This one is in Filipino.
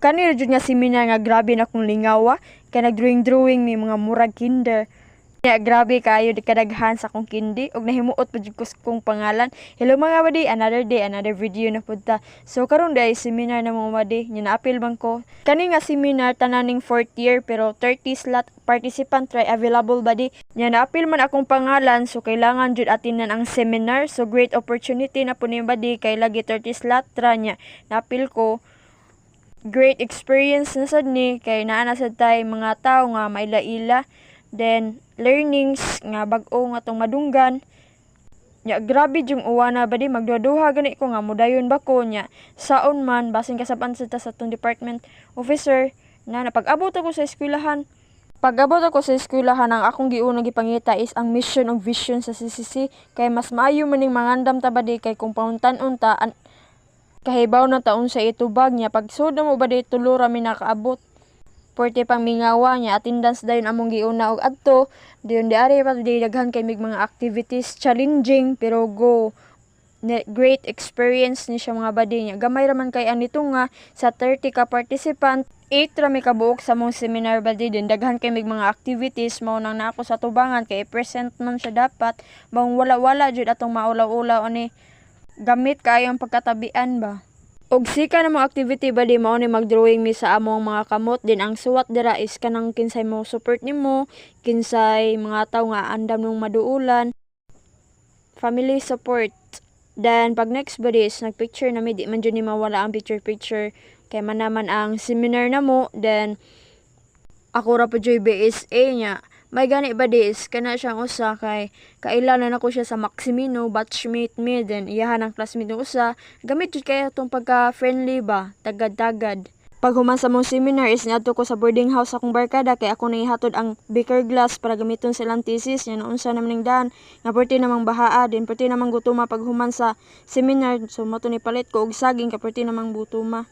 kanila jud nga seminar nga grabe na kong lingawa kay nagdrawing mi mga murag kinder. Ya, grabe kayo di kadaghan sa kong kindi og nahimuot pa jud ko sa kong pangalan. Hello mga wadi, another day, another video na pud ta. So karon day seminar na mga wadi, nya naapil bang ko. Kani nga seminar tananing 4th year pero 30 slot participant try available badi. Nya naapil man akong pangalan so kailangan jud atinan ang seminar. So great opportunity na pud ni badi kay lagi 30 slot tra nya. Naapil ko. Great experience na sad ni kay naa na sad tay mga tawo nga maila-ila. Then learnings nga bag-o nga tong madunggan. Ya grabe jung uwana ba di magduha gani ko nga mudayon ba ko nya saon man basin kasaban sa tong department officer na napag-abot ako sa eskwelahan. Pag-abot ako sa eskwelahan ang akong giunang gipangita is ang mission ug vision sa CCC kay mas maayo maning mangandam ta ba di kay kung pauntan unta kahibaw na taon sa itubag niya pagsud na mo ba di tulo ra mi nakaabot. Porte pang mingawa niya attendance dayon among giuna og adto diyon diari pa di daghan kay mig mga activities challenging pero go great experience ni siya mga badi niya gamay ra man kay anito nga sa 30 ka participant 8 ra mi kabuok sa mong seminar badi din daghan kay mig mga activities mao nang nako sa tubangan kay present man siya dapat bang wala jud atong maulaw-ulaw ani gamit kayo ang pagkatabian ba. Og sika na mga activity ba di mao ni magdrawing mi sa among mga kamot din ang suwat dira is kanang kinsay mo support nimo kinsay mga tawo nga andam nung maduulan family support. Then pag next ba di is nagpicture na mi di man jud ni mawala ang picture kay man naman ang seminar na mo. Then ako ra pa joy BSA nya may gani ba dis kana siyang usa kay kailanan ako siya sa Maximino batchmate mi then iyahan ang classmate ng usa gamit jud kay atong pagka friendly ba tagad-tagad. Pag human sa mong seminar is niadto ko sa boarding house akong barkada kay ako nang ihatod ang beaker glass para gamiton silang thesis nya unsa naman ning daan nga perti namang bahaa din perti namang gutuma pag human sa seminar so mato ni palit ko og saging kay perti namang butuma.